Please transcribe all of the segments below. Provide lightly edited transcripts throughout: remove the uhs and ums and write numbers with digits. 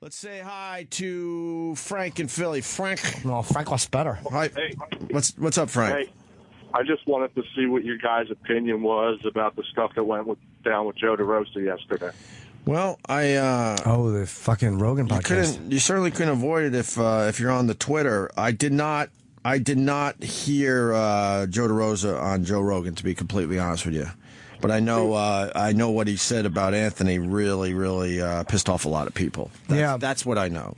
Let's say hi to Frank in Philly. Frank. No, Frank was better. Hi. Hey. What's up, Frank? Hey, I just wanted to see what your guys' opinion was about the stuff that went down with Joe Derosa yesterday. Well, the fucking Rogan podcast. You certainly couldn't avoid it if you're on the Twitter. I did not hear Joe Derosa on Joe Rogan, to be completely honest with you. But I know what he said about Anthony really pissed off a lot of people. That's what I know.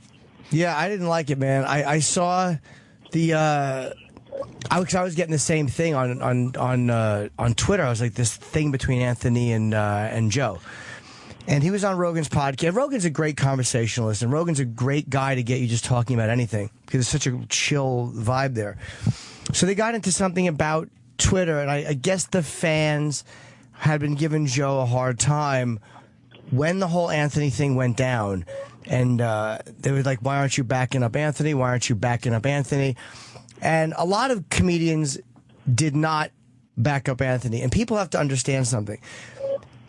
Yeah, I didn't like it, man. I saw the I was getting the same thing on Twitter. I was like, this thing between Anthony and Joe. And he was on Rogan's podcast. Rogan's a great conversationalist, and Rogan's a great guy to get you just talking about anything because it's such a chill vibe there. So they got into something about Twitter, and I guess the fans had been giving Joe a hard time when the whole Anthony thing went down. And they were like, why aren't you backing up Anthony? Why aren't you backing up Anthony? And a lot of comedians did not back up Anthony. And people have to understand something.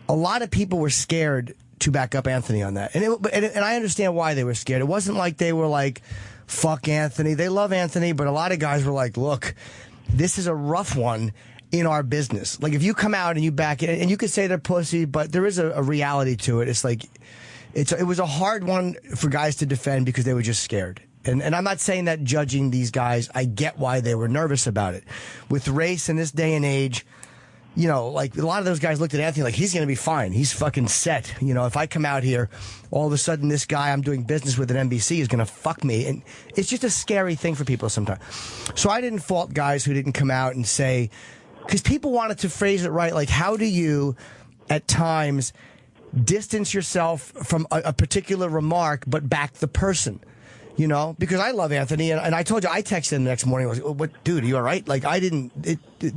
A lot of people were scared to back up Anthony on that. And I understand why they were scared. It wasn't like they were like, fuck Anthony. They love Anthony, but a lot of guys were like, look, this is a rough one in our business. Like, if you come out and you back it, and you could say they're pussy, but there is a reality to it. It's like, it was a hard one for guys to defend because they were just scared. And I'm not saying that judging these guys. I get why they were nervous about it. With race in this day and age, you know, like a lot of those guys looked at Anthony like he's going to be fine. He's fucking set. You know, if I come out here, all of a sudden this guy I'm doing business with at NBC is going to fuck me. And it's just a scary thing for people sometimes. So I didn't fault guys who didn't come out and say, because people wanted to phrase it right. Like, how do you at times distance yourself from a particular remark but back the person? You know, because I love Anthony, and I told you, I texted him the next morning. I was like, what, dude, are you all right? Like, I didn't,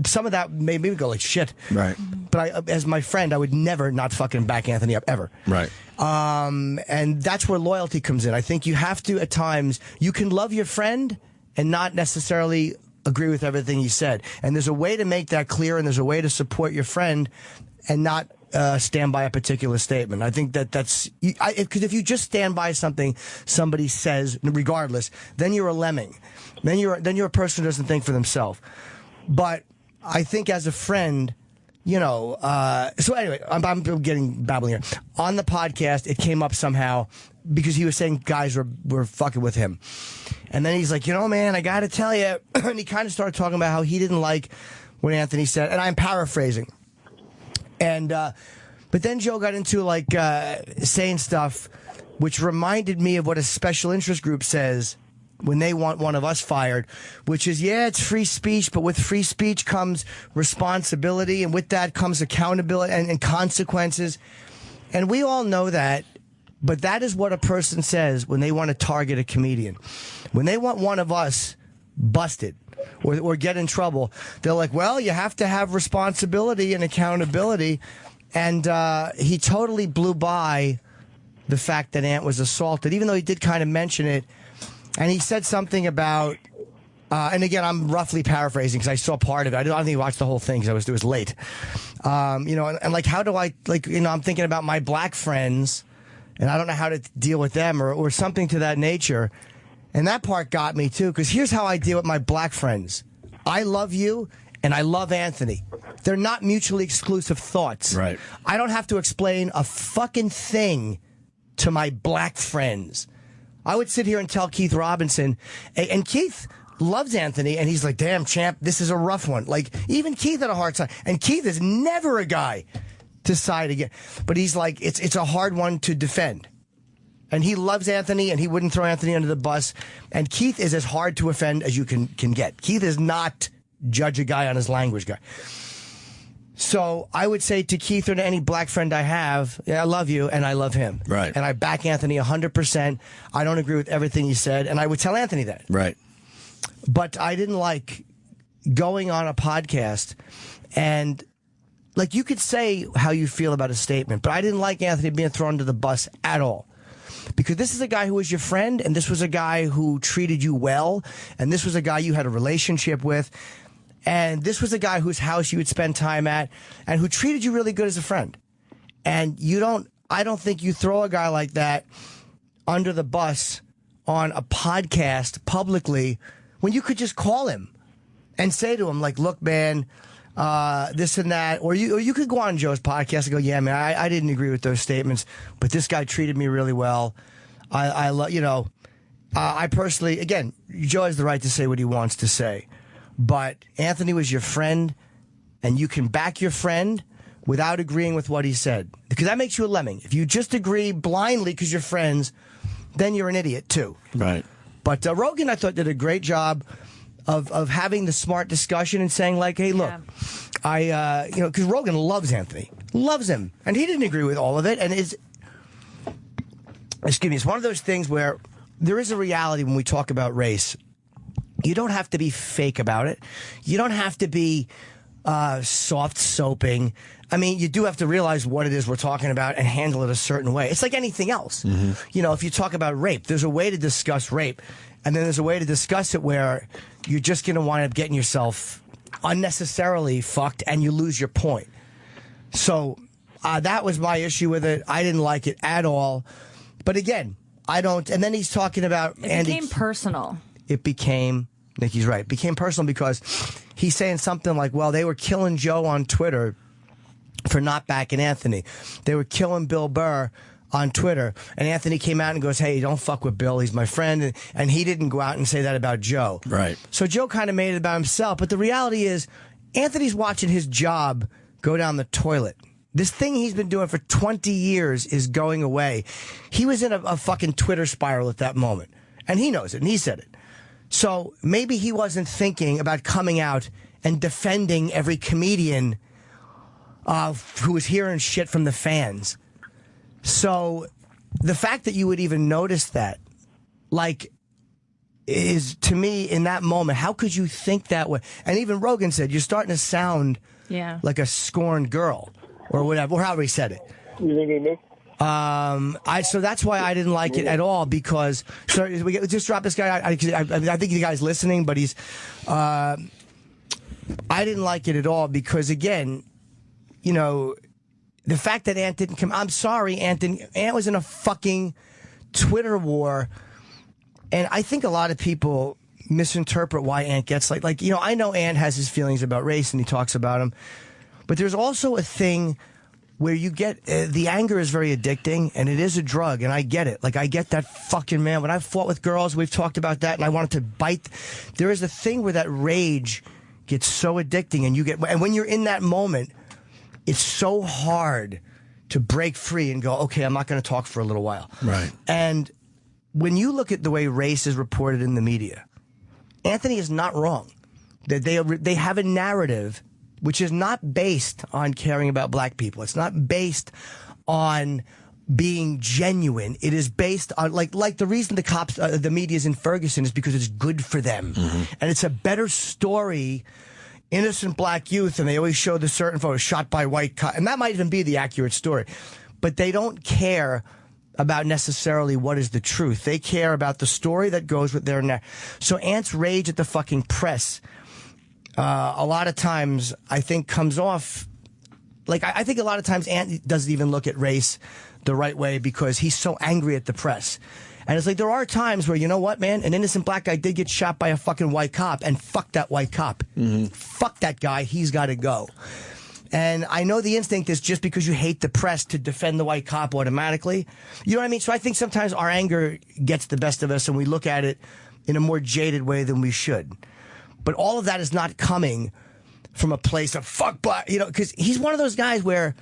some of that made me go like, shit. Right. But as my friend, I would never not fucking back Anthony up, ever. Right. And that's where loyalty comes in. I think you have to, at times, you can love your friend and not necessarily agree with everything he said. And there's a way to make that clear, and there's a way to support your friend and not stand by a particular statement. I think that's because if you just stand by something somebody says, regardless, then you're a lemming. Then you're a person who doesn't think for themselves. But I think as a friend, you know. So anyway, I'm getting babbling here. On the podcast, it came up somehow because he was saying guys were fucking with him, and then he's like, you know, man, I got to tell you, and he kind of started talking about how he didn't like what Anthony said, and I'm paraphrasing. And, but then Joe got into like, saying stuff which reminded me of what a special interest group says when they want one of us fired, which is, yeah, it's free speech, but with free speech comes responsibility, and with that comes accountability and consequences. And we all know that, but that is what a person says when they want to target a comedian. When they want one of us busted or get in trouble, they're like, well, you have to have responsibility and accountability. And he totally blew by the fact that Ant was assaulted, even though he did kind of mention it. And he said something about, and again, I'm roughly paraphrasing because I saw part of it. I don't think he watched the whole thing because it was late. You know, and like, how do I, like, you know, I'm thinking about my black friends, and I don't know how to deal with them or something to that nature. And that part got me, too, because here's how I deal with my black friends. I love you, and I love Anthony. They're not mutually exclusive thoughts. Right. I don't have to explain a fucking thing to my black friends. I would sit here and tell Keith Robinson, and Keith loves Anthony, and he's like, damn, champ, this is a rough one. Like, even Keith had a hard time. And Keith is never a guy to side again. But he's like, it's a hard one to defend. And he loves Anthony, and he wouldn't throw Anthony under the bus. And Keith is as hard to offend as you can get. Keith is not judge a guy on his language guy. So I would say to Keith or to any black friend I have, yeah, I love you, and I love him. Right. And I back Anthony 100%. I don't agree with everything he said, and I would tell Anthony that. Right. But I didn't like going on a podcast and, like, you could say how you feel about a statement, but I didn't like Anthony being thrown under the bus at all. Because this is a guy who was your friend, and this was a guy who treated you well, and this was a guy you had a relationship with, and this was a guy whose house you would spend time at, and who treated you really good as a friend. And I don't think you throw a guy like that under the bus on a podcast publicly when you could just call him and say to him, like, look, man, this and that. Or you could go on Joe's podcast and go, yeah, man, I didn't agree with those statements, but this guy treated me really well. I personally, again, Joe has the right to say what he wants to say. But Anthony was your friend, and you can back your friend without agreeing with what he said. Because that makes you a lemming. If you just agree blindly because you're friends, then you're an idiot, too. Right. But Rogan, I thought, did a great job of having the smart discussion and saying, like, hey, look, because Rogan loves Anthony. Loves him. And he didn't agree with all of it. And it's one of those things where there is a reality when we talk about race. You don't have to be fake about it. You don't have to be soft soaping. I mean, you do have to realize what it is we're talking about and handle it a certain way. It's like anything else. Mm-hmm. You know, if you talk about rape, there's a way to discuss rape. And then there's a way to discuss it where you're just going to wind up getting yourself unnecessarily fucked and you lose your point. So that was my issue with it. I didn't like it at all. But again, I don't. And then he's talking about it became personal. It became, Nikki's right, became personal because he's saying something like, well, they were killing Joe on Twitter for not backing Anthony. They were killing Bill Burr on Twitter. And Anthony came out and goes, hey, don't fuck with Bill. He's my friend. And he didn't go out and say that about Joe. Right. So Joe kind of made it about himself. But the reality is, Anthony's watching his job go down the toilet. This thing he's been doing for 20 years is going away. He was in a fucking Twitter spiral at that moment. And he knows it, and he said it. So maybe he wasn't thinking about coming out and defending every comedian who was hearing shit from the fans. So the fact that you would even notice that, like, is, to me, in that moment, how could you think that way? And even Rogan said, you're starting to sound like a scorned girl. Or whatever, or however he said it. You think he missed? So that's why I didn't like it at all, because, sorry, we just drop this guy. I think the guy's listening, but he's, I didn't like it at all because, again, you know, the fact that Ant didn't come, I'm sorry, Ant was in a fucking Twitter war, and I think a lot of people misinterpret why Ant gets like, you know, I know Ant has his feelings about race and he talks about them. But there's also a thing where you get, the anger is very addicting, and it is a drug, and I get it. Like, I get that fucking, man, when I fought with girls, we've talked about that, and I wanted to bite. There is a thing where that rage gets so addicting, and when you're in that moment, it's so hard to break free and go, okay, I'm not going to talk for a little while. Right. And when you look at the way race is reported in the media, Anthony is not wrong. That they have a narrative which is not based on caring about black people. It's not based on being genuine. It is based on, like the reason the cops, the media's in Ferguson is because it's good for them. Mm-hmm. And it's a better story, innocent black youth, and they always show the certain photo shot by white cops. And that might even be the accurate story. But they don't care about necessarily what is the truth. They care about the story that goes with their So Ant's rage at the fucking press, a lot of times, I think, comes off like, I think a lot of times Ant doesn't even look at race the right way because he's so angry at the press. And it's like, there are times where, you know what, man, an innocent black guy did get shot by a fucking white cop, and fuck that white cop. Mm-hmm. Fuck that guy. He's got to go. And I know the instinct is just because you hate the press to defend the white cop automatically. You know what I mean? So I think sometimes our anger gets the best of us and we look at it in a more jaded way than we should. But all of that is not coming from a place of fuck black, you know, because he's one of those guys where,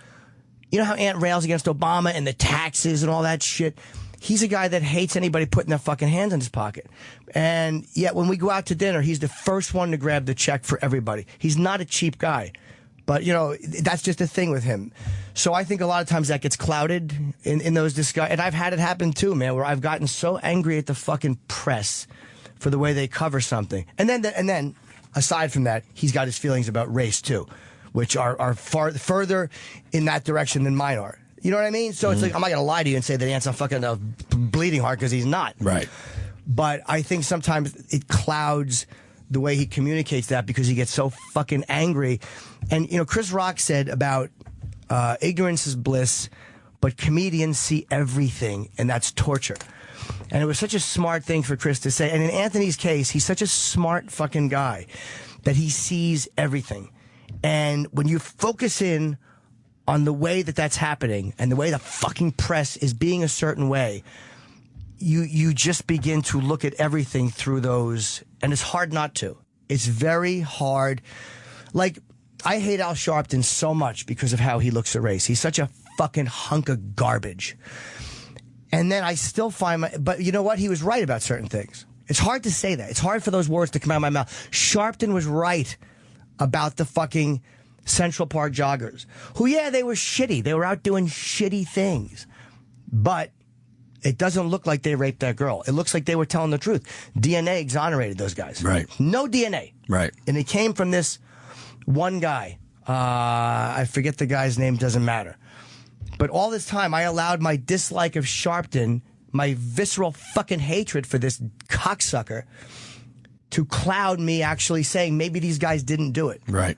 you know how Ant rails against Obama and the taxes and all that shit? He's a guy that hates anybody putting their fucking hands in his pocket. And yet when we go out to dinner, he's the first one to grab the check for everybody. He's not a cheap guy. But, you know, that's just a thing with him. So I think a lot of times that gets clouded in those discussions. And I've had it happen too, man, where I've gotten so angry at the fucking press for the way they cover something. And then, aside from that, he's got his feelings about race too, which are further in that direction than mine are. You know what I mean? So it's like, I'm not going to lie to you and say that Ant's a fucking bleeding heart, because he's not. Right. But I think sometimes it clouds the way he communicates that because he gets so fucking angry. And, you know, Chris Rock said about ignorance is bliss, but comedians see everything, and that's torture. And it was such a smart thing for Chris to say. And in Anthony's case, he's such a smart fucking guy that he sees everything. And when you focus in on the way that that's happening and the way the fucking press is being a certain way, you just begin to look at everything through those, and it's hard not to. It's very hard. Like, I hate Al Sharpton so much because of how he looks at race. He's such a fucking hunk of garbage. And then I still find but you know what? He was right about certain things. It's hard to say that. It's hard for those words to come out of my mouth. Sharpton was right about the fucking Central Park joggers, who, yeah, they were shitty. They were out doing shitty things. But it doesn't look like they raped that girl. It looks like they were telling the truth. DNA exonerated those guys. Right. No DNA. Right. And it came from this one guy. I forget the guy's name, doesn't matter. But all this time, I allowed my dislike of Sharpton, my visceral fucking hatred for this cocksucker, to cloud me actually saying maybe these guys didn't do it. Right.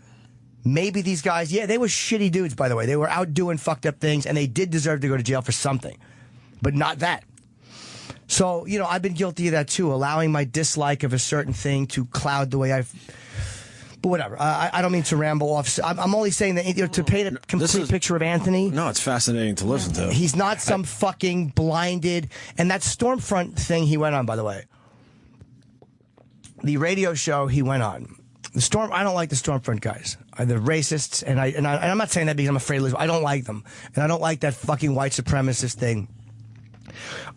Maybe these guys, yeah, they were shitty dudes, by the way. They were out doing fucked up things, and they did deserve to go to jail for something. But not that. So, you know, I've been guilty of that too, allowing my dislike of a certain thing to cloud the way But whatever. I don't mean to ramble off. I'm only saying that, you know, to paint a complete picture of Anthony. No, it's fascinating to listen to. He's not some fucking blinded. And that Stormfront thing he went on, by the way. The radio show he went on. I don't like the Stormfront guys. They're racists, and I'm not saying that because I'm afraid to lose. I don't like them, and I don't like that fucking white supremacist thing.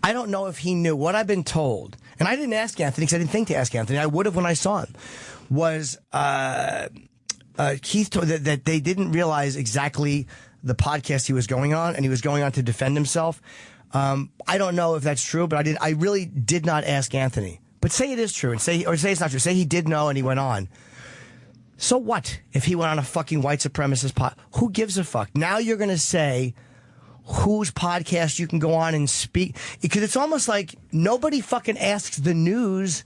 I don't know if he knew what I've been told, and I didn't ask Anthony because I didn't think to ask Anthony. I would have when I saw him. Was Keith told that they didn't realize exactly the podcast he was going on, and he was going on to defend himself. I don't know if that's true, but I really did not ask Anthony. But say it is true, and say it's not true. Say he did know and he went on. So what if he went on a fucking white supremacist pod? Who gives a fuck? Now you're going to say whose podcast you can go on and speak. Because it's almost like nobody fucking asks the news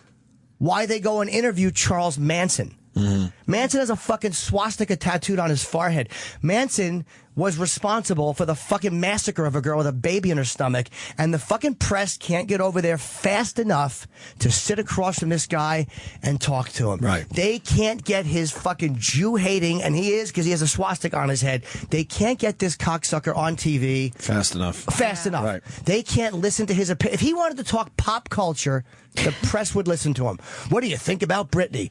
why they go and interview Charles Manson. Mm-hmm. Manson has a fucking swastika tattooed on his forehead. Manson was responsible for the fucking massacre of a girl with a baby in her stomach, and the fucking press can't get over there fast enough to sit across from this guy and talk to him. Right. They can't get his fucking Jew-hating, and he is because he has a swastika on his head. They can't get this cocksucker on TV fast enough. Fast enough. Right. They can't listen to his opinion. If he wanted to talk pop culture, the press would listen to him. What do you think about Britney?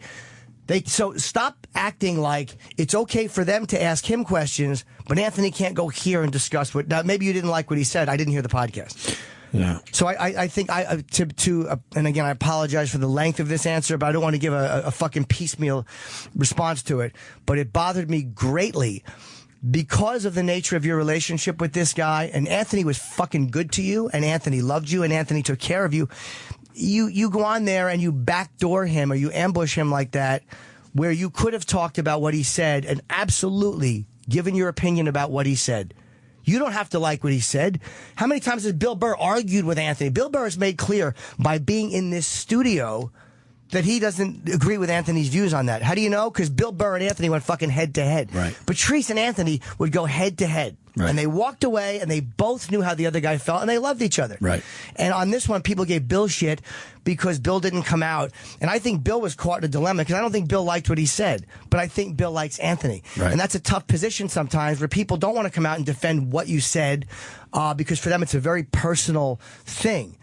So stop acting like it's okay for them to ask him questions, but Anthony can't go here and discuss what. Now, maybe you didn't like what he said. I didn't hear the podcast. Yeah. So I think and again, I apologize for the length of this answer, but I don't want to give a fucking piecemeal response to it. But it bothered me greatly because of the nature of your relationship with this guy. And Anthony was fucking good to you, and Anthony loved you, and Anthony took care of you. You go on there and you backdoor him or you ambush him like that, where you could have talked about what he said and absolutely given your opinion about what he said. You don't have to like what he said. How many times has Bill Burr argued with Anthony? Bill Burr has made clear by being in this studio that he doesn't agree with Anthony's views on that. How do you know? Because Bill Burr and Anthony went fucking head to head. Right. Patrice and Anthony would go head to head. Right. And they walked away and they both knew how the other guy felt and they loved each other. Right. And on this one, people gave Bill shit because Bill didn't come out. And I think Bill was caught in a dilemma because I don't think Bill liked what he said, but I think Bill likes Anthony. Right. And that's a tough position sometimes where people don't want to come out and defend what you said because for them it's a very personal thing.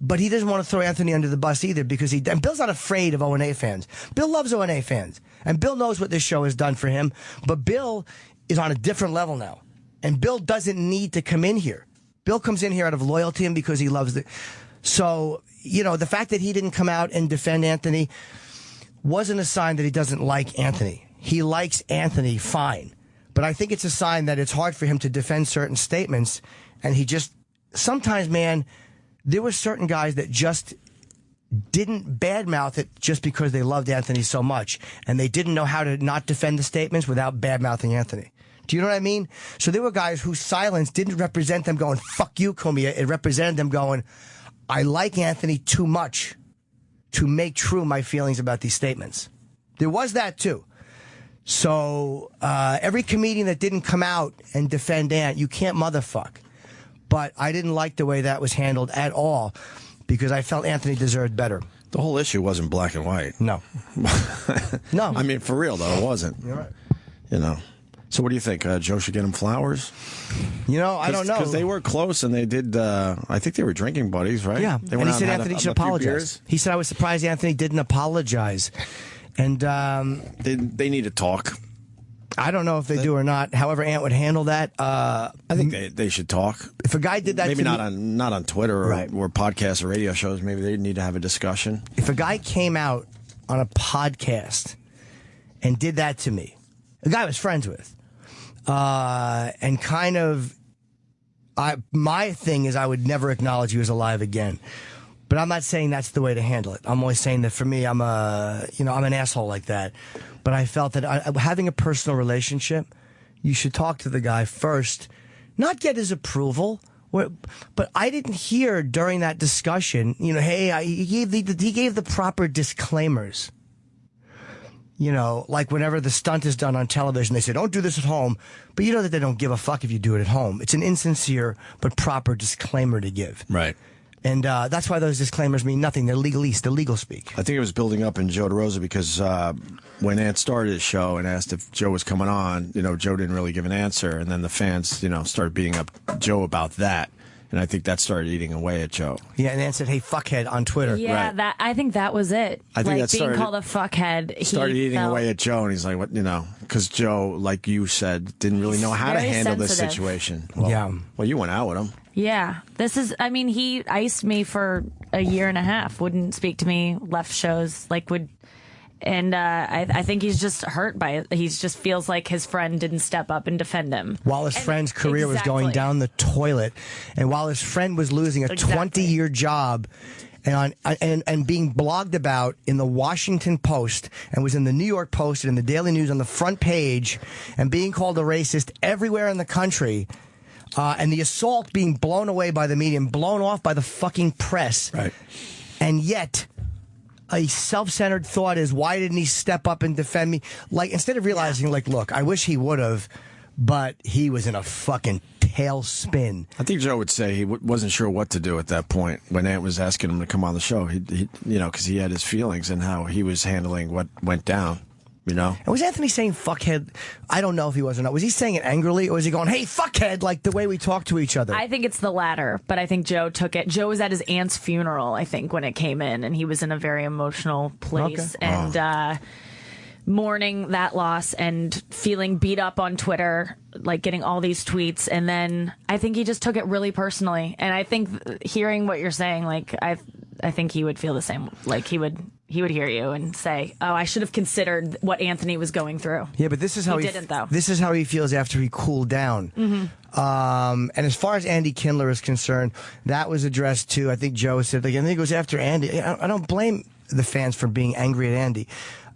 But he doesn't want to throw Anthony under the bus either because and Bill's not afraid of O&A fans. Bill loves O&A fans. And Bill knows what this show has done for him. But Bill is on a different level now. And Bill doesn't need to come in here. Bill comes in here out of loyalty and because he loves it. So, you know, the fact that he didn't come out and defend Anthony wasn't a sign that he doesn't like Anthony. He likes Anthony fine. But I think it's a sign that it's hard for him to defend certain statements. And he just, sometimes, man, there were certain guys that just didn't badmouth it just because they loved Anthony so much. And they didn't know how to not defend the statements without badmouthing Anthony. Do you know what I mean? So there were guys whose silence didn't represent them going, fuck you, Cumia. It represented them going, I like Anthony too much to make true my feelings about these statements. There was that too. So every comedian that didn't come out and defend Ant, you can't motherfuck. but I didn't like the way that was handled at all because I felt Anthony deserved better. The whole issue wasn't black and white. No. No. I mean, for real, though, it wasn't. You're right. You know. So what do you think? Joe should get him flowers? You know, I don't know. Because they were close and they did, I think they were drinking buddies, right? Yeah. They and he out said had Anthony a should few apologize. beers. He said, I was surprised Anthony didn't apologize. And They need to talk. I don't know if they do or not. However, Ant would handle that. I think they should talk. If a guy did that maybe to not on Twitter or, Right. or podcasts or radio shows, maybe they need to have a discussion. If a guy came out on a podcast and did that to me, a guy I was friends with, and kind of, my thing is I would never acknowledge he was alive again. But I'm not saying that's the way to handle it. I'm only saying that for me, I'm an asshole like that. But I felt that having a personal relationship, you should talk to the guy first, not get his approval. But I didn't hear during that discussion, hey, he gave the proper disclaimers. Like whenever the stunt is done on television, they say, don't do this at home. But you know that they don't give a fuck if you do it at home. It's an insincere but proper disclaimer to give. Right. And that's why those disclaimers mean nothing. They're legalese. They're legal speak. I think it was building up in Joe DeRosa because when Ant started his show and asked if Joe was coming on, Joe didn't really give an answer. And then the fans, started beating up Joe about that. And I think that started eating away at Joe. Yeah, and Ant said, hey, fuckhead on Twitter. Yeah, Right. I think that was it. I think that being started, called a fuckhead. Started eating away at Joe. And he's like, what, because Joe, like you said, didn't really know how to very handle this sensitive. situation. Yeah. Well, you went out with him. Yeah. He iced me for a year and a half, wouldn't speak to me, left shows, and I think he's just hurt by it. He just feels like his friend didn't step up and defend him. While his friend's career was going Exactly. down the toilet, and while his friend was losing a 20-year job and being blogged about in the Washington Post and was in the New York Post and in the Daily News on the front page and being called a racist everywhere in the country, and the assault being blown away by the media and blown off by the fucking press. Right. And yet, a self-centered thought is, why didn't he step up and defend me? Instead of realizing, look, I wish he would have, but he was in a fucking tailspin. I think Joe would say he wasn't sure what to do at that point when Ant was asking him to come on the show. He because he had his feelings and how he was handling what went down. And was Anthony saying fuckhead? I don't know if he was or not. Was he saying it angrily, or was he going, hey, fuckhead, like the way we talk to each other? I think it's the latter, but I think Joe took it. Joe was at his aunt's funeral, I think, when it came in, and he was in a very emotional place. Okay. And mourning that loss and feeling beat up on Twitter, getting all these tweets. And then I think he just took it really personally. And I think hearing what you're saying, I think he would feel the same. He would hear you and say, "Oh, I should have considered what Anthony was going through." Yeah, but this is how he didn't, though. This is how he feels after he cooled down. And as far as Andy Kindler is concerned, that was addressed to, I think Joe said, I think it goes after Andy. I don't blame the fans for being angry at Andy.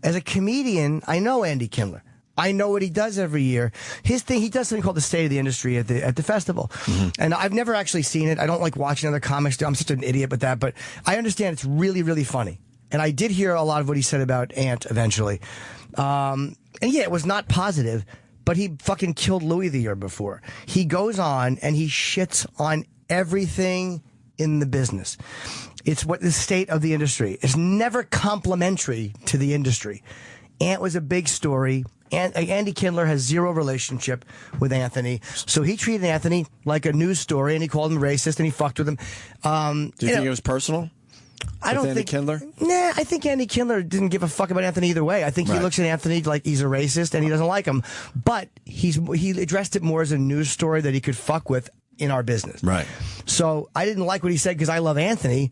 As a comedian, I know Andy Kindler. I know what he does every year. His thing, he does something called the State of the Industry at the festival. And I've never actually seen it. I don't like watching other comics do. I'm such an idiot with that, but I understand it's really, really funny. And I did hear a lot of what he said about Ant eventually. And yeah, it was not positive, but he fucking killed Louis the year before. He goes on and he shits on everything in the business. It's what the state of the industry is, never complimentary to the industry. Ant was a big story. Andy Kindler has zero relationship with Anthony. So he treated Anthony like a news story, and he called him racist, and he fucked with him. Do you think it was personal? I don't Andy think Kindler? Nah, I think Andy Kindler didn't give a fuck about Anthony either way. I think he looks at Anthony like he's a racist and he doesn't like him. But he addressed it more as a news story that he could fuck with in our business. Right. So I didn't like what he said because I love Anthony.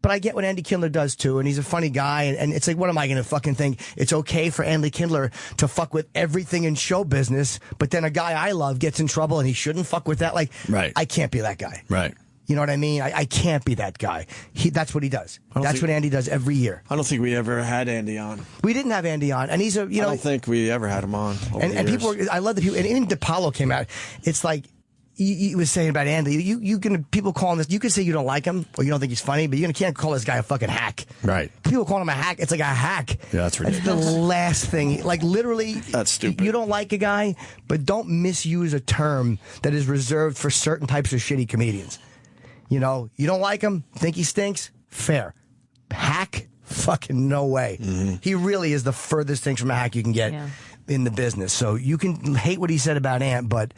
But I get what Andy Kindler does too, and he's a funny guy, and it's like, what am I going to fucking think? It's okay for Andy Kindler to fuck with everything in show business, but then a guy I love gets in trouble and he shouldn't fuck with that? Right. I can't be that guy. Right. You know what I mean? I can't be that guy. That's what he does. That's what Andy does every year. I don't think we ever had Andy on. We didn't have Andy on, and he's I don't think we ever had him on. And people, I love that people, and even DePaulo came out. It's like, you was saying about Andy, you can people call him this. You can say you don't like him or you don't think he's funny, but you can't call this guy a fucking hack. Right. People call him a hack. It's like a hack. Yeah, that's ridiculous. That's the last thing. Like literally, that's stupid. You don't like a guy, but don't misuse a term that is reserved for certain types of shitty comedians. You know, you don't like him, think he stinks. Fair. Hack. Fucking no way. Mm-hmm. He really is the furthest thing from a hack you can get in the business. So you can hate what he said about Ant, but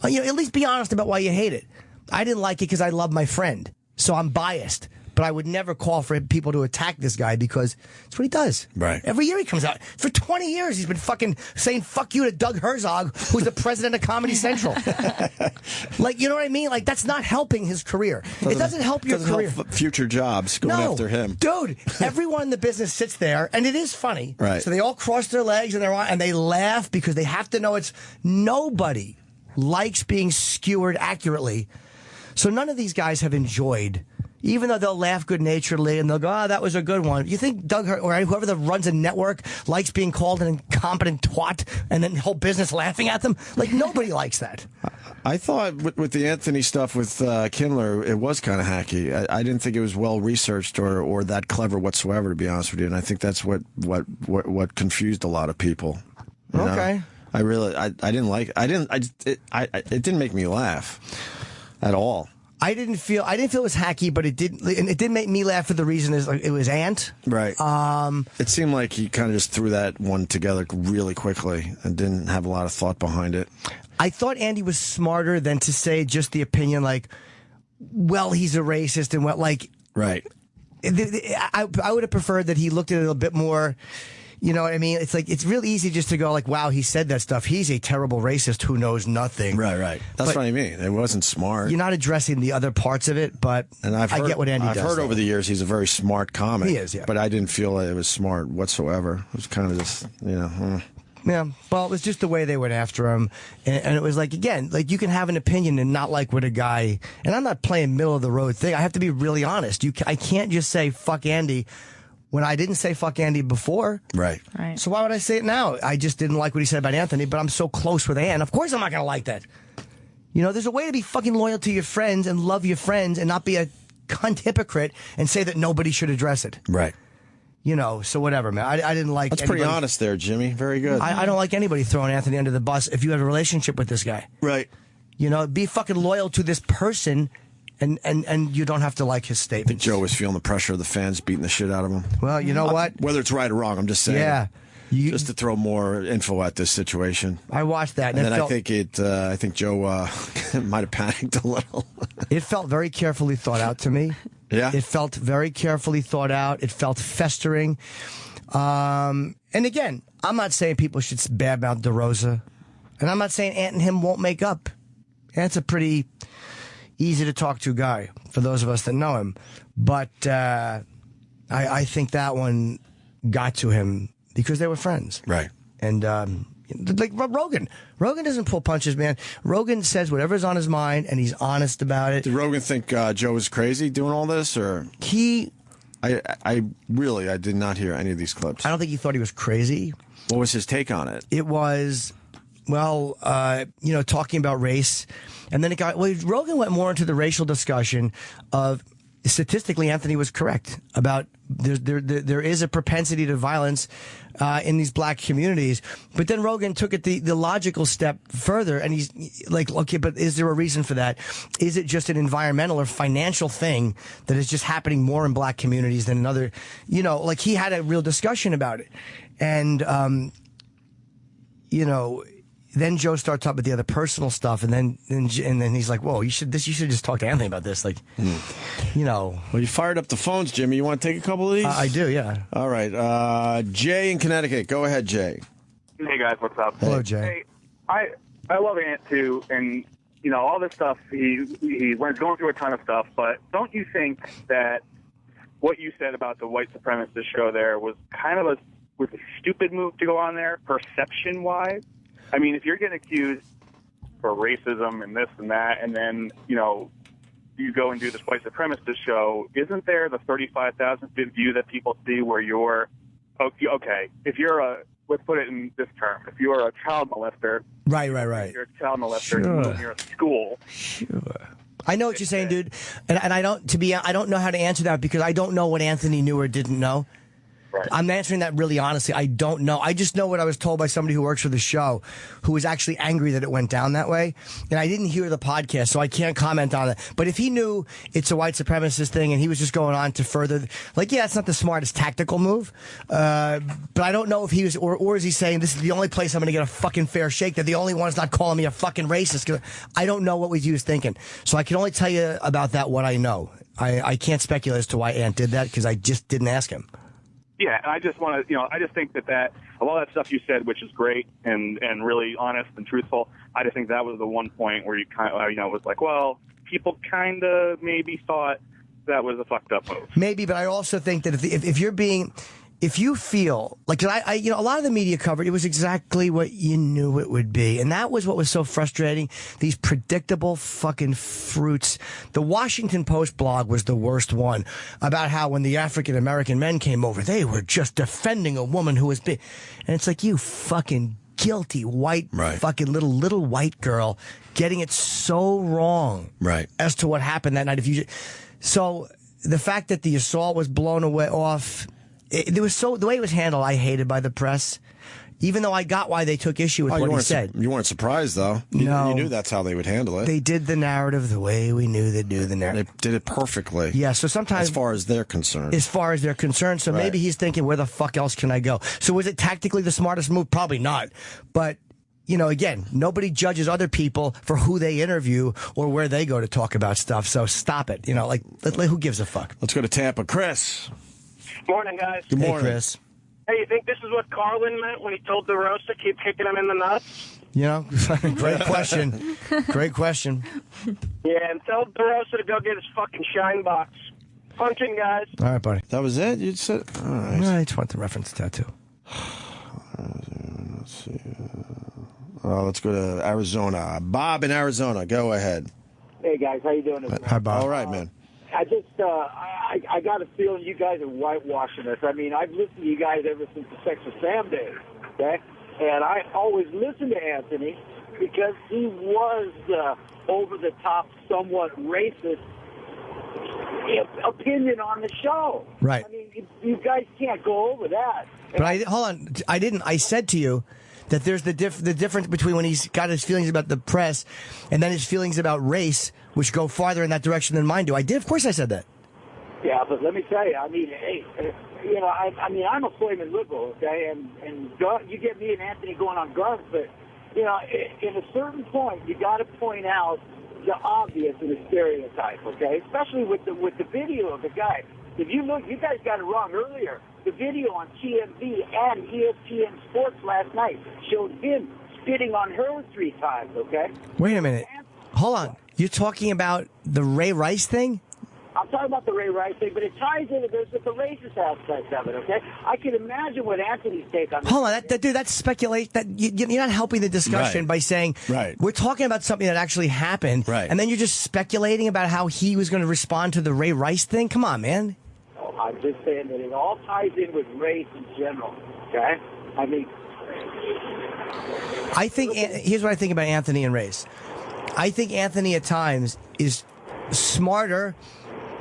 at least be honest about why you hate it. I didn't like it because I love my friend, so I'm biased. But I would never call for people to attack this guy because it's what he does. Right. Every year he comes out. For 20 years he's been fucking saying fuck you to Doug Herzog, who's the president of Comedy Central. Like, you know what I mean? Like, that's not helping his career. It doesn't help your career. Help future jobs going after him. Dude, everyone in the business sits there, and it is funny. Right. So they all cross their legs, and they laugh because they have to know nobody likes being skewered accurately. So none of these guys have enjoyed, even though they'll laugh good-naturedly and they'll go, that was a good one. You think Doug or whoever that runs a network likes being called an incompetent twat and then the whole business laughing at them? Like, nobody likes that. I thought with the Anthony stuff with Kindler, it was kind of hacky. I didn't think it was well-researched or that clever whatsoever, to be honest with you. And I think that's what confused a lot of people. You know? I didn't like it didn't make me laugh at all. I didn't feel it was hacky, but it did make me laugh for the reason is it was Ant. Right. It seemed like he kind of just threw that one together really quickly and didn't have a lot of thought behind it. I thought Andy was smarter than to say just the opinion like, well, he's a racist and what like. Right. I would have preferred that he looked at it a bit more. You know what I mean? It's like, it's real easy just to go like, wow, he said that stuff. He's a terrible racist who knows nothing. Right. That's what I mean. It wasn't smart. You're not addressing the other parts of it, but I get what Andy does. I've heard over the years he's a very smart comic. He is, yeah. But I didn't feel it was smart whatsoever. It was kind of just, Yeah, well, it was just the way they went after him. And it was like, again, like you can have an opinion and not like what a guy, and I'm not playing middle of the road thing. I have to be really honest. I can't just say fuck Andy when I didn't say fuck Andy before. Right. So why would I say it now? I just didn't like what he said about Anthony, but I'm so close with Ann. Of course I'm not going to like that. You know, there's a way to be fucking loyal to your friends and love your friends and not be a cunt hypocrite and say that nobody should address it. Right. You know, so whatever, man. I didn't like That's pretty honest there, Jimmy. Very good. I don't like anybody throwing Anthony under the bus if you have a relationship with this guy. Right. You know, be fucking loyal to this person. And you don't have to like his statements. I think Joe was feeling the pressure of the fans beating the shit out of him. Well, you know what? Whether it's right or wrong, I'm just saying. Yeah. Just to throw more info at this situation. I watched that. And then I think Joe might have panicked a little. It felt very carefully thought out to me. Yeah. It felt very carefully thought out. It felt festering. And again, I'm not saying people should badmouth Derosa. And I'm not saying Ant and him won't make up. Ant's a pretty easy to talk to guy for those of us that know him. But I think that one got to him because they were friends. Right. And like Rogan. Rogan doesn't pull punches, man. Rogan says whatever's on his mind, and he's honest about it. Did Rogan think Joe was crazy doing all this, or I did not hear any of these clips. I don't think he thought he was crazy. What was his take on it? It was, talking about race, and then Rogan went more into the racial discussion of. Statistically, Anthony was correct about there is a propensity to violence in these black communities. But then Rogan took it the logical step further, and he's like, okay, but is there a reason for that? Is it just an environmental or financial thing that is just happening more in black communities than in other? Like he had a real discussion about it, and then Joe started talking about the other personal stuff, and then he's like, "Whoa, you should just talk to Anthony about this." Like, Well, you fired up the phones, Jimmy. You want to take a couple of these? I do, yeah. All right, Jay in Connecticut. Go ahead, Jay. Hey guys, what's up? Hello, Jay. Hey, I love Ant too, and all this stuff. He went going through a ton of stuff, but don't you think that what you said about the white supremacist show there was kind of a stupid move to go on there, perception wise? I mean, if you're getting accused for racism and this and that, and then, you go and do this white supremacist show, isn't there the 35,000 view that people see where you're, okay, if you're a let's put it in this term. If you are a child molester, Right. you're a child molester, Sure. and you're at school. Sure. I know what you're saying, dude, and I don't know how to answer that because I don't know what Anthony knew or didn't know. Right. I'm answering that really honestly. I don't know. I just know what I was told by somebody who works for the show, who was actually angry that it went down that way. And I didn't hear the podcast, so I can't comment on it. But if he knew it's a white supremacist thing and he was just going on to further, like, yeah, it's not the smartest tactical move. But I don't know if he was, or is he saying this is the only place I'm going to get a fucking fair shake? They're the only ones not calling me a fucking racist. I don't know what he was thinking. So I can only tell you about that what I know. I can't speculate as to why Ant did that because I just didn't ask him. Yeah, and I just want to, I just think that of all that stuff you said, which is great and really honest and truthful, I just think that was the one point where you kind of, was like, well, people kind of maybe thought that was a fucked up move. Maybe, but I also think that if you're being, if you feel like, a lot of the media covered, it was exactly what you knew it would be. And that was what was so frustrating. These predictable fucking fruits. The Washington Post blog was the worst one about how when the African American men came over, they were just defending a woman who was big. And it's like, you fucking guilty white fucking little white girl getting it so wrong as to what happened that night. So the fact that the assault was blown away off, the way it was handled, I hated by the press. Even though I got why they took issue with what he said. You weren't surprised, though. No. You knew that's how they would handle it. They did the narrative the way we knew they'd do the narrative. They did it perfectly. Yeah, so sometimes... As far as they're concerned. So maybe he's thinking, where the fuck else can I go? So was it tactically the smartest move? Probably not. But, again, nobody judges other people for who they interview or where they go to talk about stuff. So stop it. Who gives a fuck? Let's go to Tampa. Chris. Morning, guys. Good morning. Hey, Chris. Hey, you think this is what Carlin meant when he told Derosa keep kicking him in the nuts? Great question. Great question. Yeah, and tell Derosa to go get his fucking shine box. Punching, guys. All right, buddy. That was it? You said... All right. I just want the reference tattoo. Let's see. Let's go to Arizona. Bob in Arizona. Go ahead. Hey, guys. How you doing? Hi, Bob. All right, man. I just, I got a feeling you guys are whitewashing us. I mean, I've listened to you guys ever since the Sex with Sam days, okay? And I always listened to Anthony because he was over-the-top, somewhat racist opinion on the show. Right. I mean, you guys can't go over that. But hold on. I didn't. I said to you that there's the difference between when he's got his feelings about the press and then his feelings about race, which go farther in that direction than mine do. I did. Of course I said that. Yeah, but let me tell you, I mean, hey, I'm a flaming liberal, okay? And you get me and Anthony going on guns, but, in a certain point, you got to point out the obvious and the stereotype, okay? Especially with the video of the guy. If you look, you guys got it wrong earlier. The video on TMZ and ESPN Sports last night showed him spitting on her 3 times, okay? Wait a minute. Hold on. You're talking about the Ray Rice thing? I'm talking about the Ray Rice thing, but it ties into this with the racist aspect of it, okay? I can imagine what Anthony's take on this. Hold on, that's speculation. You're not helping the discussion by saying we're talking about something that actually happened, and then you're just speculating about how he was going to respond to the Ray Rice thing? Come on, man. I'm just saying that it all ties in with race in general, okay? I mean... Here's what I think about Anthony and race. I think Anthony at times is smarter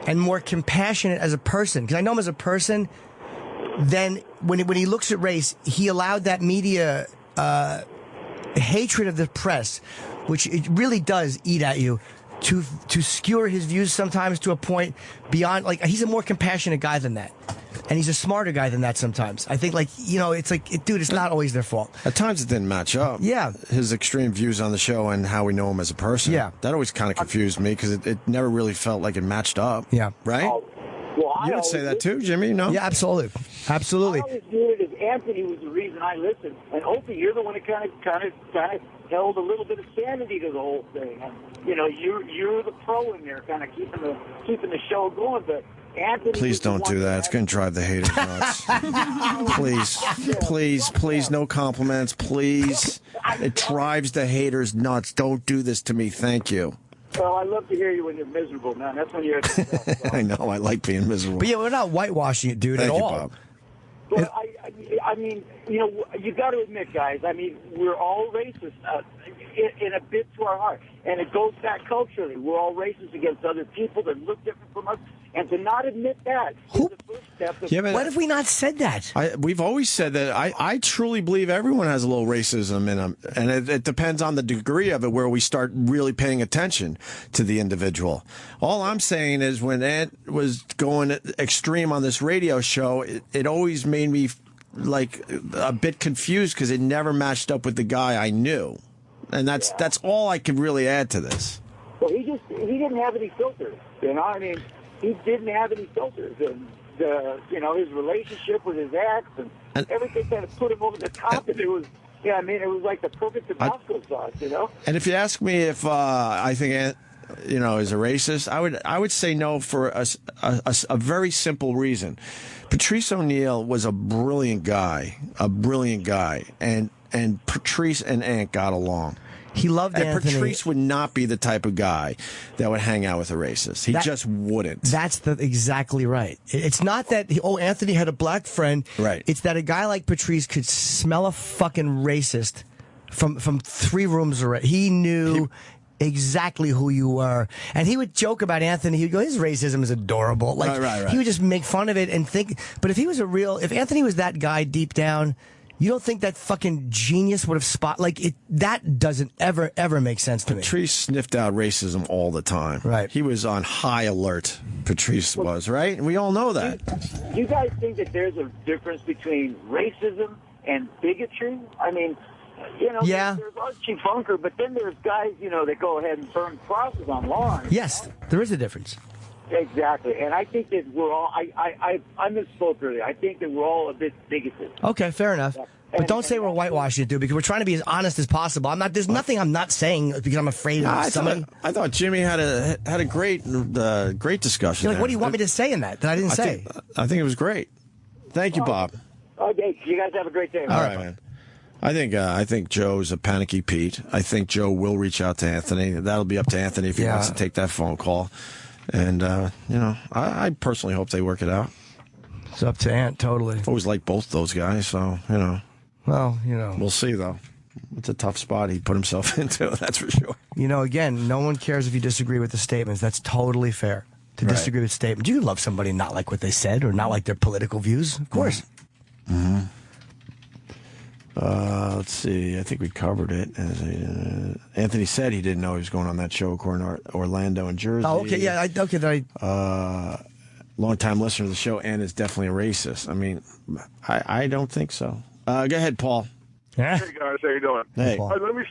and more compassionate as a person. Because I know him as a person, then when he looks at race, he allowed that media hatred of the press, which it really does eat at you, to skewer his views sometimes to a point beyond, like, he's a more compassionate guy than that. And he's a smarter guy than that sometimes. I think, it's like, dude, it's not always their fault. At times it didn't match up. Yeah. His extreme views on the show and how we know him as a person. Yeah. That always kind of confused me because it never really felt like it matched up. Yeah. Right? You would say that too, Jimmy, no? Yeah, absolutely. Absolutely. I always viewed it as Anthony was the reason I listened. And Opie, you're the one that kind of held a little bit of sanity to the whole thing. And, you're the pro in there, kind of keeping the show going. But Anthony, please don't do that. It's going to drive the haters nuts. Please, no compliments. Please. It drives the haters nuts. Don't do this to me. Thank you. Well, I love to hear you when you're miserable, man. That's when you're... I know. I like being miserable. But yeah, we're not whitewashing it, dude, Thank at you, all. Bob. But I mean, you know, you got to admit, guys. I mean, we're all racist in a bit to our heart, and it goes back culturally. We're all racist against other people that look different from us, and to not admit that is the first step. What have we not said that? We've always said that. I truly believe everyone has a little racism in them, and it depends on the degree of it where we start really paying attention to the individual. All I'm saying is when Ant was going extreme on this radio show, it always made me like a bit confused because it never matched up with the guy I knew, and that's all I could really add to this. Well, he didn't have any filters, you know. I mean, he didn't have any filters, and you know, his relationship with his ex and everything kind of put him over the top, and it was. Yeah, I mean, it was like the perfect Tabasco sauce, you know. And if you ask me if I think Ant, you know, is a racist, I would say no for a very simple reason. Patrice O'Neal was a brilliant guy, and Patrice and Ant got along. He loved Anthony. Patrice would not be the type of guy that would hang out with a racist. He just wouldn't. That's exactly right. It's not that, Anthony had a black friend. Right. It's that a guy like Patrice could smell a fucking racist from 3 rooms away. He knew exactly who you were. And he would joke about Anthony. He'd go, his racism is adorable. Like, right. He would just make fun of it and think, but if Anthony was that guy deep down, you don't think that fucking genius would have that doesn't ever make sense to me. Patrice sniffed out racism all the time. Right. He was on high alert. Patrice was, right? And we all know that. You guys think that there's a difference between racism and bigotry? I mean, you know, yeah. There's Archie Bunker, but then there's guys, you know, that go ahead and burn crosses on lawns. Yes, there is a difference. Exactly, and I think that we're all. I misspoke earlier. I think that we're all a bit bigoted. Okay, fair enough. Yeah. But don't say we're whitewashing it, dude, because we're trying to be as honest as possible. I'm not. There's nothing I'm not saying because I'm afraid of somebody. I thought Jimmy had a great discussion. Like, what do you want me to say in that I didn't say? I think it was great. Thank you, Bob. Okay, you guys have a great day. All right, man. I think Joe's a panicky Pete. I think Joe will reach out to Anthony. That'll be up to Anthony if he wants to take that phone call. And, you know, I personally hope they work it out. It's up to Ant, totally. I've always liked both those guys, so, you know. Well, you know. We'll see, though. It's a tough spot he put himself into, that's for sure. You know, again, no one cares if you disagree with the statements. That's totally fair to disagree with statements. You can love somebody and not like what they said or not like their political views, of course. Mm-hmm. Let's see. I think we covered it. Anthony said he didn't know he was going on that show according to Orlando and Jersey. Oh, okay. Yeah. Long-time listener to the show, and is definitely a racist. I mean, I don't think so. Go ahead, Paul. Hey, guys. How you doing? Hey. Let me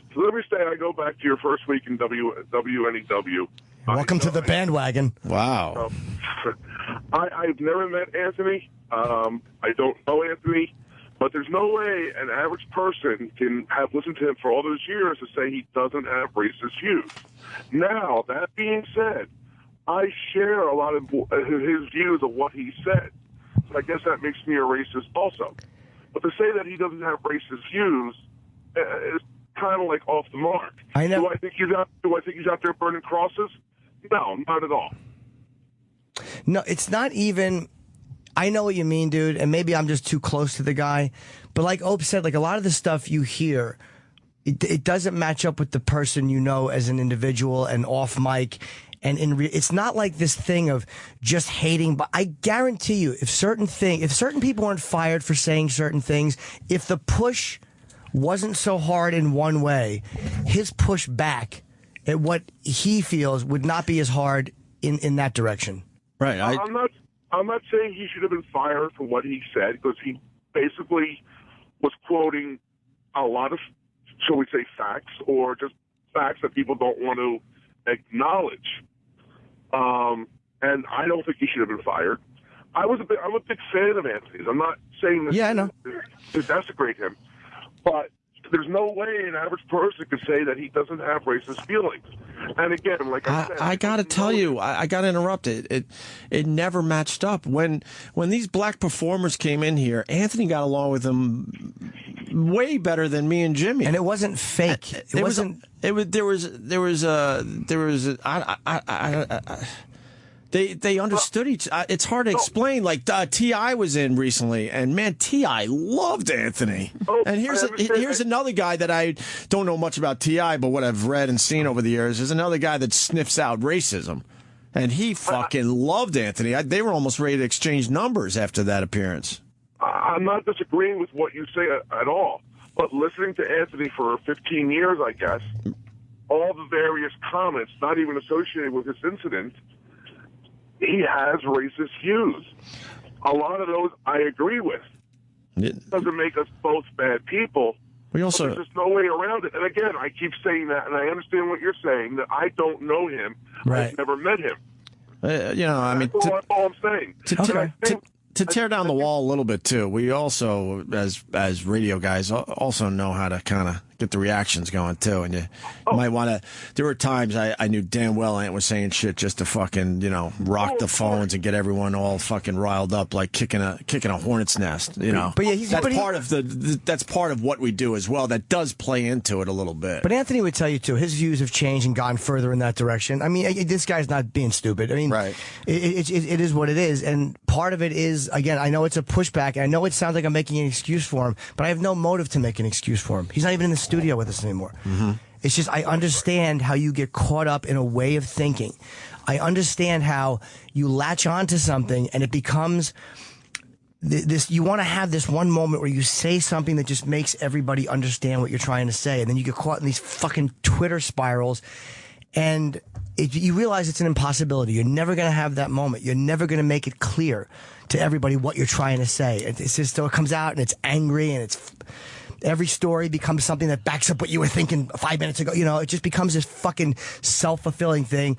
say I go back to your first week in WNEW. Welcome to the bandwagon. Wow. I've never met Anthony. I don't know Anthony. But there's no way an average person can have listened to him for all those years to say he doesn't have racist views. Now, that being said, I share a lot of his views of what he said. So I guess that makes me a racist also. But to say that he doesn't have racist views is kind of like off the mark. I know. Do I think he's out there burning crosses? No, not at all. No, it's not even... I know what you mean, dude, and maybe I'm just too close to the guy. But like Opie said, like a lot of the stuff you hear, it doesn't match up with the person you know as an individual and off mic. And it's not like this thing of just hating. But I guarantee you, if certain people weren't fired for saying certain things, if the push wasn't so hard in one way, his push back at what he feels would not be as hard in that direction. Right. I'm not saying he should have been fired for what he said, because he basically was quoting a lot of, shall we say, facts, or just facts that people don't want to acknowledge. And I don't think he should have been fired. I'm a big fan of Anthony's. I'm not saying this to desecrate him, but there's no way an average person could say that he doesn't have racist feelings. And again, like I said, I got to tell you, I got to interrupt it. It never matched up. When these black performers came in here, Anthony got along with them way better than me and Jimmy. And it wasn't fake. There They understood each. It's hard to explain. Like T.I. was in recently, and man, T.I. loved Anthony. And here's another guy that I don't know much about T.I., but what I've read and seen over the years is another guy that sniffs out racism, and he fucking loved Anthony. They were almost ready to exchange numbers after that appearance. I'm not disagreeing with what you say at all, but listening to Anthony for 15 years, I guess, all the various comments, not even associated with this incident, he has racist views. A lot of those I agree with. It doesn't make us both bad people. There's just no way around it. And again, I keep saying that, and I understand what you're saying, that I don't know him. Right. I've never met him. That's all I'm saying. To tear down the wall a little bit, too, we also, as radio guys, also know how to kind of get the reactions going, too. And you might want to... There were times I knew damn well Ant was saying shit just to fucking, rock the phones and get everyone all fucking riled up like kicking a hornet's nest, But yeah, that's part of what we do as well. That does play into it a little bit. But Anthony would tell you, too, his views have changed and gone further in that direction. I mean, this guy's not being stupid. I mean, right. It is what it is. And part of it is, again, I know it's a pushback, and I know it sounds like I'm making an excuse for him, but I have no motive to make an excuse for him. He's not even in the studio with us anymore. Mm-hmm. It's just, I understand how you get caught up in a way of thinking. I understand how you latch on to something and it becomes this, you want to have this one moment where you say something that just makes everybody understand what you're trying to say. And then you get caught in these fucking Twitter spirals and you realize it's an impossibility. You're never going to have that moment. You're never going to make it clear to everybody what you're trying to say. It's just, so it comes out and it's angry and it's... Every story becomes something that backs up what you were thinking 5 minutes ago. It just becomes this fucking self-fulfilling thing.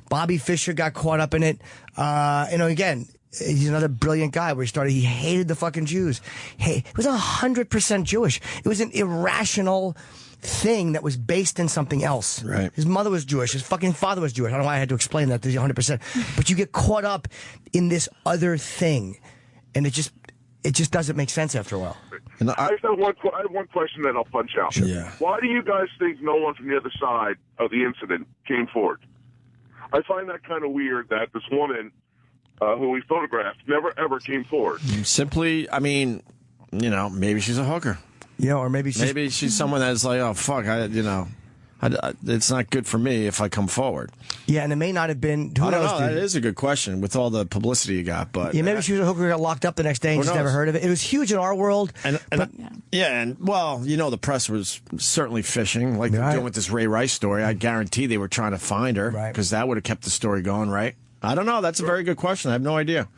Bobby Fischer got caught up in it. Again, he's another brilliant guy where he hated the fucking Jews. Hey, it was 100% Jewish. It was an irrational thing that was based in something else. Right. His mother was Jewish. His fucking father was Jewish. I don't know why I had to explain that to you 100%. But you get caught up in this other thing. And it just doesn't make sense after a while. And I have one question that I'll punch out. Sure. Yeah. Why do you guys think no one from the other side of the incident came forward? I find that kind of weird that this woman who we photographed never, ever came forward. Simply, I mean, maybe she's a hooker. Or maybe she's someone that's like, oh, fuck, it's not good for me if I come forward. Yeah, and it may not have been. Who I don't knows, know. dude? That is a good question with all the publicity you got. But maybe she was a hooker who got locked up the next day and just never heard of it. It was huge in our world. The press was certainly fishing, like they're doing with this Ray Rice story. I guarantee they were trying to find her because that would have kept the story going, right? I don't know. That's a very good question. I have no idea.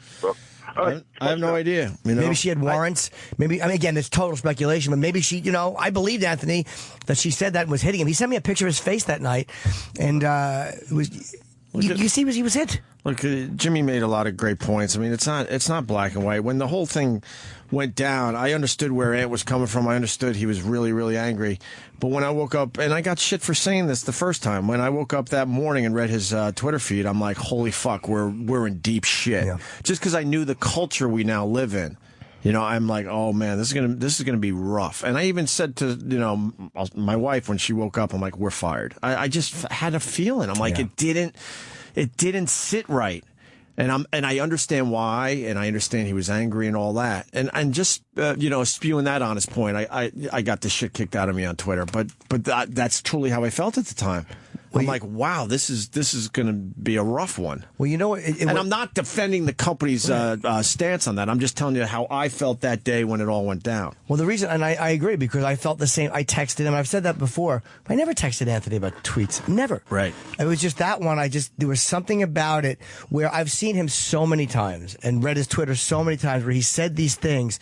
I have no idea. Maybe she had warrants. Again, it's total speculation, but maybe she, I believed Anthony that she said that and was hitting him. He sent me a picture of his face that night, and it was. You see, he was hit. Look, Jimmy made a lot of great points. I mean, it's not black and white. When the whole thing went down, I understood where Ant was coming from. I understood he was really, really angry. But when I woke up, and I got shit for saying this the first time, when I woke up that morning and read his Twitter feed, I'm like, holy fuck, we're in deep shit. Yeah. Just because I knew the culture we now live in. I'm like, oh man, this is gonna be rough. And I even said to my wife when she woke up, I'm like, we're fired. I just had a feeling. I'm like, it didn't sit right. And I understand why, and I understand he was angry and all that. And just spewing that on his point, I got the shit kicked out of me on Twitter. But that's truly how I felt at the time. I'm like, wow, this is going to be a rough one. Well, and I'm not defending the company's stance on that. I'm just telling you how I felt that day when it all went down. Well, the reason, and I agree, because I felt the same. I texted him. I've said that before. I never texted Anthony about tweets. Never. Right. It was just that one. There was something about it where I've seen him so many times and read his Twitter so many times where he said these things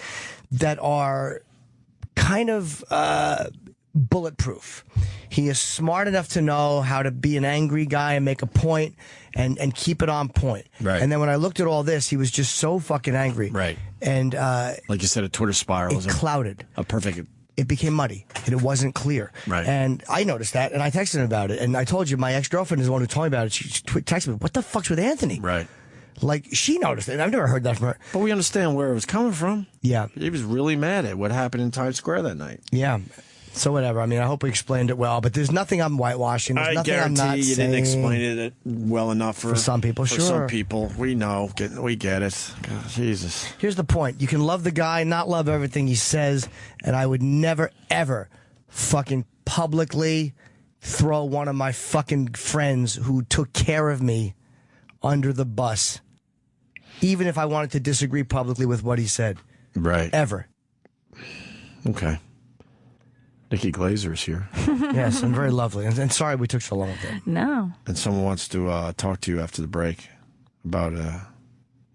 that are kind of bulletproof. He is smart enough to know how to be an angry guy and make a point and keep it on point. Right. And then when I looked at all this, he was just so fucking angry. Right. And like you said, a Twitter spiral. It clouded. A perfect. It became muddy and it wasn't clear. Right. And I noticed that and I texted him about it. And I told you my ex-girlfriend is the one who told me about it. She texted me, what the fuck's with Anthony? Right. Like, she noticed it. I've never heard that from her. But we understand where it was coming from. Yeah. He was really mad at what happened in Times Square that night. Yeah. So whatever. I mean, I hope we explained it well, but there's nothing I'm whitewashing. There's I nothing I'm not guarantee you saying. didn't explain it well enough for some people. For sure. some people, we know. We get it. God, Jesus. Here's the point. You can love the guy, not love everything he says, and I would never, ever fucking publicly throw one of my fucking friends who took care of me under the bus, even if I wanted to disagree publicly with what he said. Right. Ever. Okay. Nikki Glazer's here. Yes, and very lovely. And sorry we took so long with that. No. And someone wants to talk to you after the break about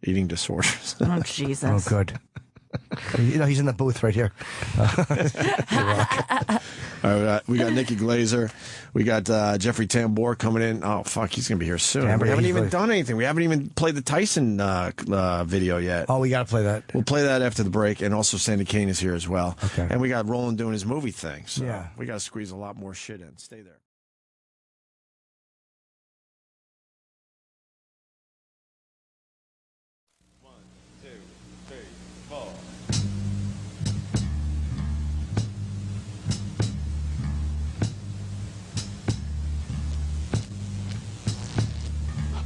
eating disorders. Oh, Jesus. Oh, good. He's in the booth right here. All right, we got Nikki Glazer. We got Jeffrey Tambor coming in. Oh, fuck, he's going to be here soon. Yeah, we haven't even done anything. We haven't even played the Tyson video yet. Oh, we got to play that. We'll play that after the break, and also Sandy Kane is here as well. Okay. And we got Roland doing his movie thing, so yeah. We got to squeeze a lot more shit in. Stay there.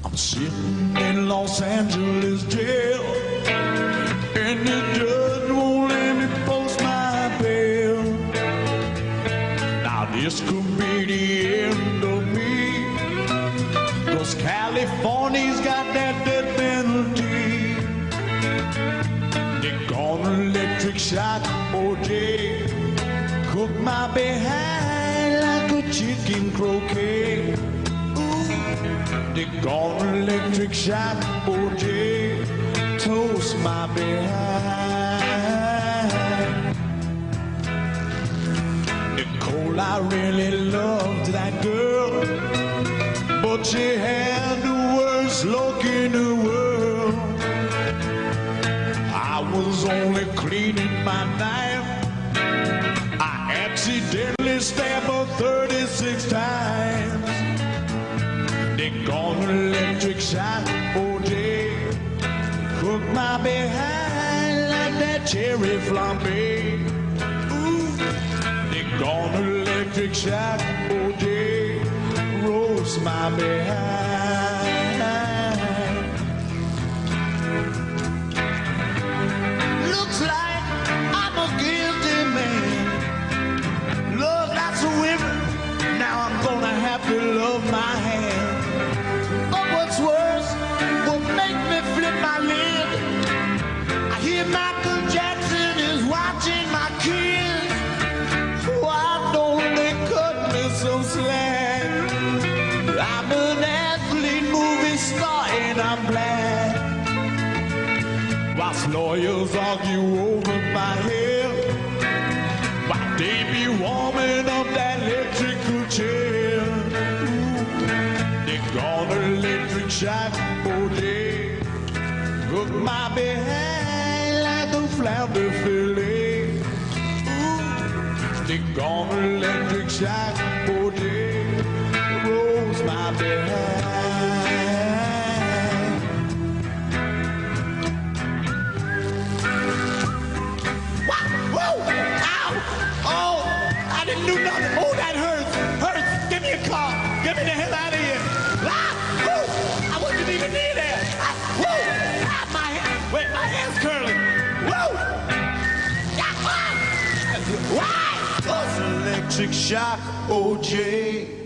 I'm sitting in Los Angeles jail, and the judge won't let me post my bail. Now this could be the end of me, 'cause California's got that death penalty. They're gonna electric shock OJ, cook my behind like a chicken croquet. They're gonna electric shock OJ, toast my behind. Nicole, I really loved that girl, but she had the worst look in the world. I was only cleaning my knife, I accidentally stabbed her 36 times. They're gonna electric shock OJ, cook my behind like that cherry flambe. Ooh, they're gonna electric shock OJ, roast my behind. Looks like I'm a guilty man. Love lots of women, now I'm gonna have to love my hand. What's worse will make me flip my lid. I hear Michael Jackson is watching my kids. Why don't they cut me some slack? I'm an athlete, movie star, and I'm black. Whilst lawyers argue over my hair, while they be warming up that electrical chair. They're gonna electric shock OJ, cook my behind like a flounder fillet. Ooh, they're gonna electric shock OJ, roast my behind. What? Whoa! Ow! Oh, I didn't do nothing. Oh, that hurts. Hurts. Give me a car. Get me the hell out of here. I wasn't even near there. My hair. Wait, my hair's curling. Whoa! Why? Electric shock OJ.